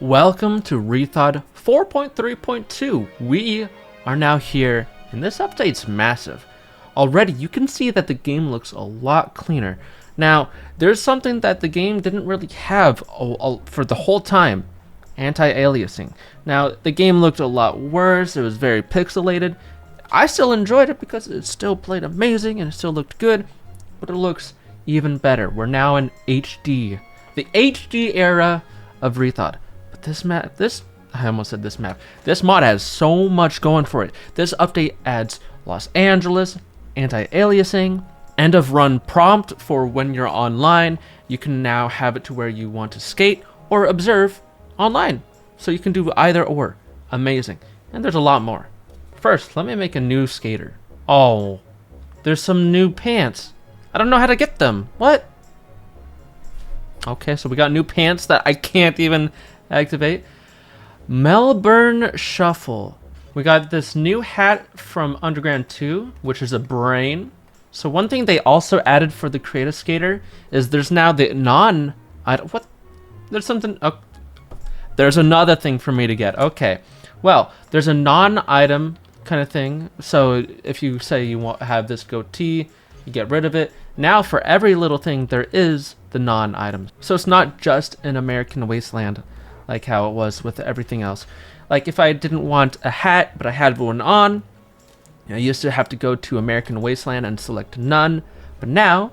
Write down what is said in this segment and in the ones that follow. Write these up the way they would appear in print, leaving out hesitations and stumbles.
Welcome to reTHAWed 4.3.2. We are now here, and this update's massive. Already, you can see that the game looks a lot cleaner. Now, there's something that the game didn't really have for the whole time. Anti-aliasing. Now, the game looked a lot worse, it was very pixelated. I still enjoyed it because it still played amazing and it still looked good, but it looks even better. We're now in HD. The HD era of reTHAWed. This mod has so much going for it. This update adds Los Angeles, anti-aliasing, end of run prompt for when you're online. You can now have it to where you want to skate or observe online. So you can do either or. Amazing. And there's a lot more. First, let me make a new skater. Oh, there's some new pants. I don't know how to get them. What? Okay, so we got new pants that I can't even activate. Melbourne Shuffle. We got this new hat from Underground 2, which is a brain. So one thing they also added for the creative skater is there's now the what? There's something. Oh, there's another thing for me to get. Okay. Well, there's a non-item kind of thing. So if you say you want have this goatee, you get rid of it. Now for every little thing there is the non-item. So it's not just an American Wasteland like how it was with everything else. Like if I didn't want a hat, but I had one on, I used to have to go to American Wasteland and select none, but now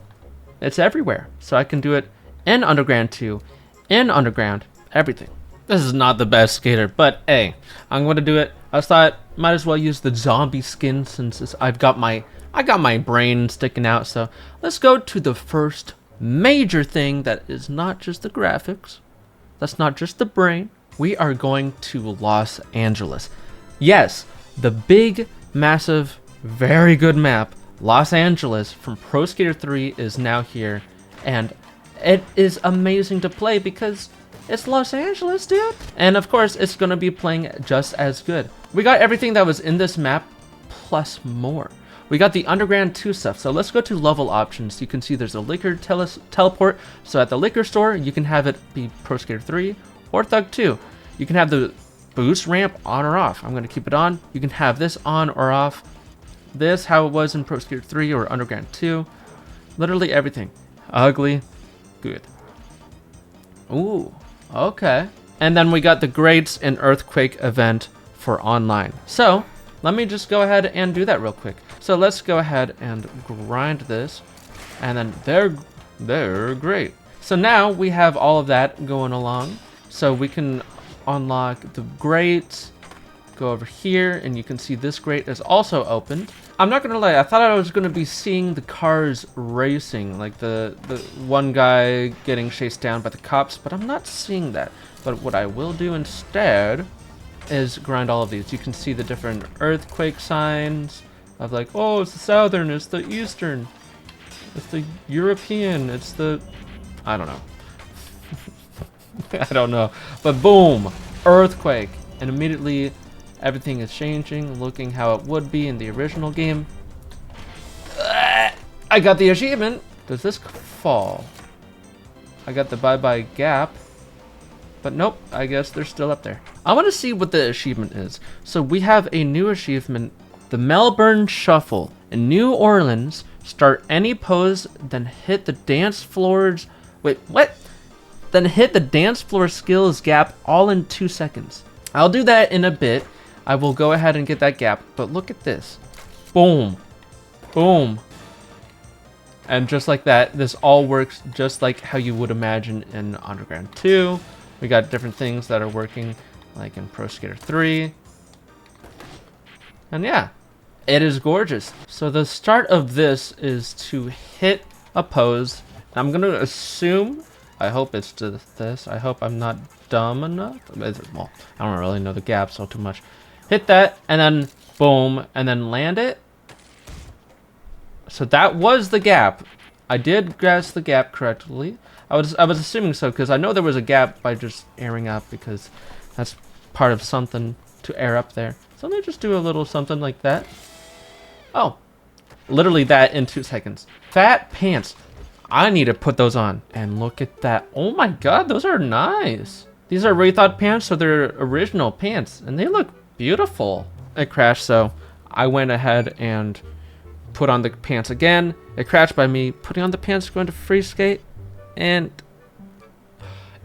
it's everywhere. So I can do it in Underground 2, in Underground, everything. This is not the best skater, but hey, I'm going to do it. I thought might as well use the zombie skin since I got my brain sticking out. So let's go to the first major thing that is not just the graphics. That's not just the brain. We are going to Los Angeles. Yes, the big, massive, very good map, Los Angeles from Pro Skater 3 is now here. And it is amazing to play because it's Los Angeles, dude. And of course, it's going to be playing just as good. We got everything that was in this map plus more. We got the Underground 2 stuff, so let's go to level options. You can see there's a liquor teleport, so at the liquor store, you can have it be Pro Skater 3 or Thug 2. You can have the boost ramp on or off. I'm going to keep it on. You can have this on or off. This, how it was in Pro Skater 3 or Underground 2. Literally everything. Ugly, good. Ooh, okay. And then we got the grades and earthquake event for online. So, let me just go ahead and do that real quick. So let's go ahead and grind this, and then they're great. So now we have all of that going along. So we can unlock the grates, go over here, and you can see this grate is also opened. I'm not gonna lie, I thought I was gonna be seeing the cars racing, like the one guy getting chased down by the cops, but I'm not seeing that. But what I will do instead is grind all of these. You can see the different earthquake signs of like, oh, it's the southern, it's the eastern, it's the European, it's the, I don't know. I don't know. But boom, earthquake. And immediately everything is changing, looking how it would be in the original game. I got the achievement. Does this fall? I got the bye-bye gap. But nope, I guess they're still up there. I want to see what the achievement is. So we have a new achievement, the Melbourne Shuffle. In New Orleans, start any pose, then hit the dance floors. Wait, what? Then hit the dance floor skills gap all in 2 seconds. I'll do that in a bit. I will go ahead and get that gap, but look at this. Boom. Boom. And just like that, this all works just like how you would imagine in Underground 2. We got different things that are working like in Pro Skater 3. And yeah, it is gorgeous. So the start of this is to hit a pose. I'm going to assume, I hope it's to this. I hope I'm not dumb enough. Well, I don't really know the gaps all too much. Hit that and then boom and then land it. So that was the gap. I did guess the gap correctly. I was assuming so because I know there was a gap by just airing up because that's part of something to air up there. So let me just do a little something like that. Oh, literally that in 2 seconds. Fat pants. I need to put those on. And look at that. Oh my god, those are nice. These are rethawed pants, so they're original pants, and they look beautiful. It crashed, so I went ahead and put on the pants again. It crashed by me putting on the pants, going to free skate, and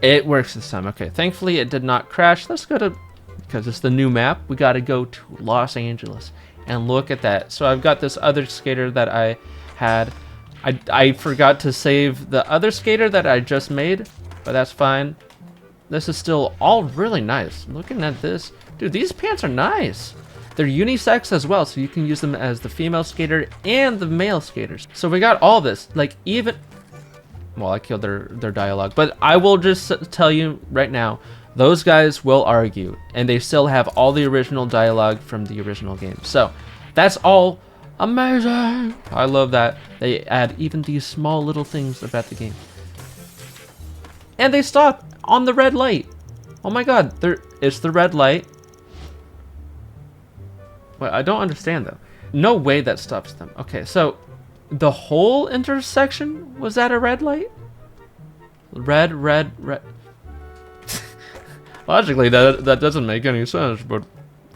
it works this time. Okay, thankfully it did not crash. Let's go to, because it's the new map, we got to go to Los Angeles and look at that. So I've got this other skater that I had. I forgot to save the other skater that I just made, but that's fine. This is still all really nice. Looking at this, dude, these pants are nice. They're unisex as well, so you can use them as the female skater and the male skaters. So we got all this, like even, well, I killed their dialogue, but I will just tell you right now, those guys will argue, and they still have all the original dialogue from the original game. So that's all amazing. I love that they add even these small little things about the game. And they stop on the red light. Oh my god, it's the red light. Well, I don't understand though. No way that stops them. Okay, so the whole intersection was at a red light? Red. Logically, that doesn't make any sense, but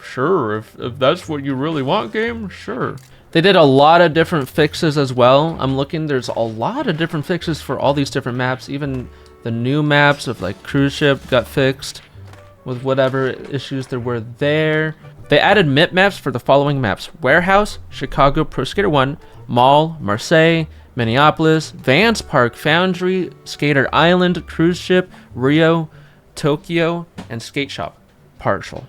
sure, if that's what you really want, game, sure. They did a lot of different fixes as well. I'm looking, there's a lot of different fixes for all these different maps. Even the new maps of like cruise ship got fixed with whatever issues there were there. They added MIP maps for the following maps: Warehouse, Chicago Pro Skater 1, Mall, Marseille, Minneapolis, Vance Park, Foundry, Skater Island, Cruise Ship, Rio, Tokyo, and Skate Shop partial.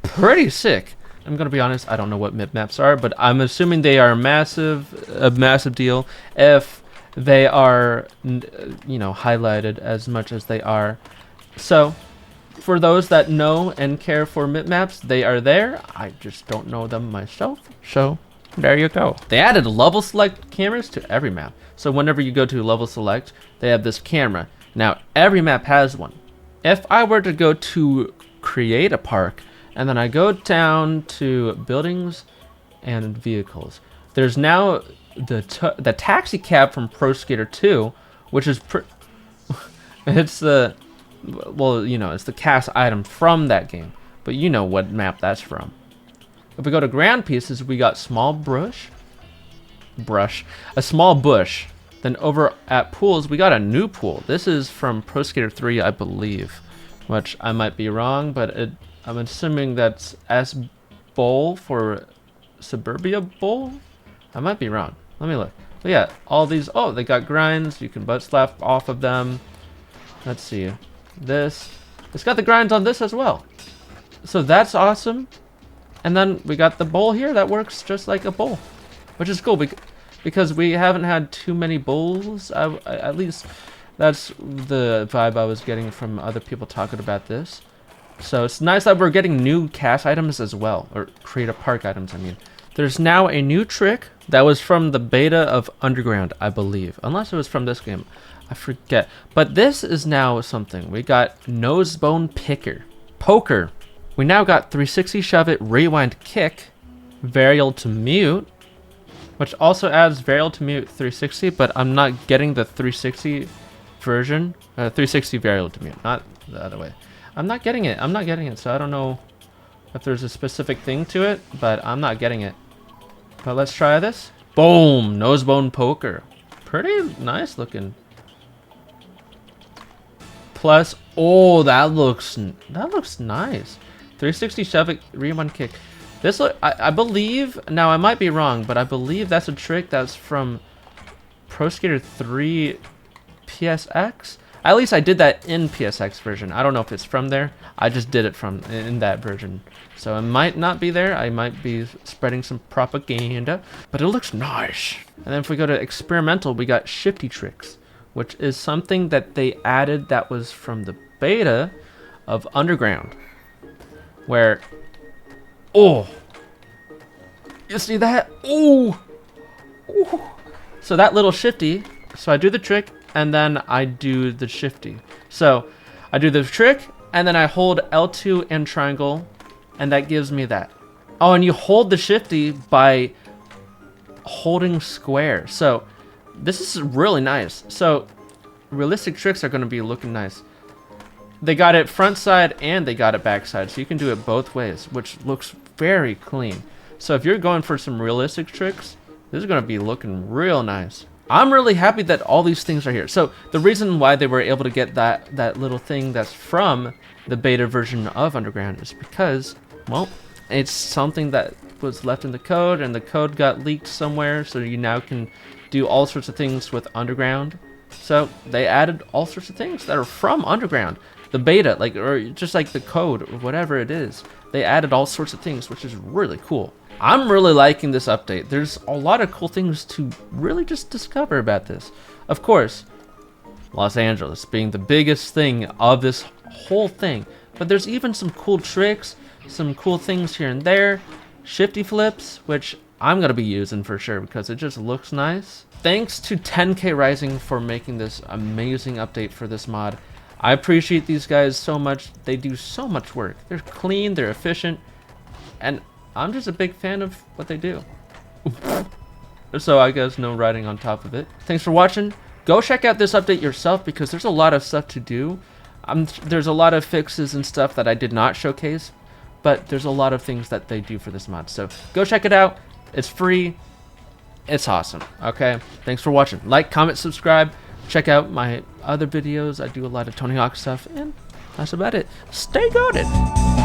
Pretty sick. I'm gonna be honest, I don't know what MIP maps are, but I'm assuming they are a massive deal if they are, you know, highlighted as much as they are. So for those that know and care for MIP maps, they are there. I just don't know them myself, so there you go. They added level select cameras to every map. So whenever you go to level select, they have this camera. Now every map has one. If I were to go to create a park, and then I go down to buildings and vehicles, there's now the taxi cab from Pro Skater 2, which is it's the, well, you know, it's the cast item from that game, but you know what map that's from. If we go to ground pieces, we got a small bush. Then over at pools, we got a new pool. This is from Pro Skater 3, I believe, which I might be wrong, but I'm assuming that's S Bowl for Suburbia Bowl. I might be wrong. Let me look. But yeah, all these, oh, they got grinds. You can butt slap off of them. Let's see. It's got the grinds on this as well. So that's awesome. And then we got the bowl here that works just like a bowl, which is cool because we haven't had too many bowls. At least that's the vibe I was getting from other people talking about this. So it's nice that we're getting new cast items as well, or create a park items, I mean. There's now a new trick that was from the beta of Underground, I believe. Unless it was from this game, I forget. But this is now something. We got Nosebone Poker. We now got 360 shove it, rewind kick, varial to mute, which also adds varial to mute 360, but I'm not getting the 360 version. 360 varial to mute, not the other way. I'm not getting it, so I don't know if there's a specific thing to it, but I'm not getting it. But let's try this. Boom! Nosebone Poker. Pretty nice looking. Plus, oh, that looks nice. 360 shove it, rewind kick. This I believe, now I might be wrong, but I believe that's a trick that's from Pro Skater 3 PSX. At least I did that in PSX version. I don't know if it's from there. I just did it in that version. So it might not be there. I might be spreading some propaganda, but it looks nice. And then if we go to experimental, we got shifty tricks, which is something that they added that was from the beta of Underground, where, oh, you see that? Oh, so that little shifty, so I do the trick, and then I do the shifty. So I do the trick, and then I hold L2 and triangle, and that gives me that. Oh, and you hold the shifty by holding square. So this is really nice. So realistic tricks are going to be looking nice. They got it front side and they got it back side, so you can do it both ways, which looks very clean. So if you're going for some realistic tricks, this is going to be looking real nice. I'm really happy that all these things are here. So the reason why they were able to get that little thing that's from the beta version of Underground is because, well, it's something that was left in the code, and the code got leaked somewhere, so you now can do all sorts of things with Underground. So they added all sorts of things that are from Underground. The beta, like, or just like the code or whatever it is, they added all sorts of things, which is really cool. I'm really liking this update. There's a lot of cool things to really just discover about this. Of course, Los Angeles being the biggest thing of this whole thing, but there's even some cool tricks, some cool things here and there, shifty flips, which I'm gonna be using for sure because it just looks nice. Thanks to 10K Rising for making this amazing update for this mod. I appreciate these guys so much. They do so much work. They're clean, they're efficient, and I'm just a big fan of what they do. So I guess no writing on top of it. Thanks for watching. Go check out this update yourself because there's a lot of stuff to do. There's a lot of fixes and stuff that I did not showcase, but there's a lot of things that they do for this mod. So go check it out. It's free. It's awesome. Okay. Thanks for watching. Like, comment, subscribe. Check out my other videos. I do a lot of Tony Hawk stuff, and that's about it. Stay goated.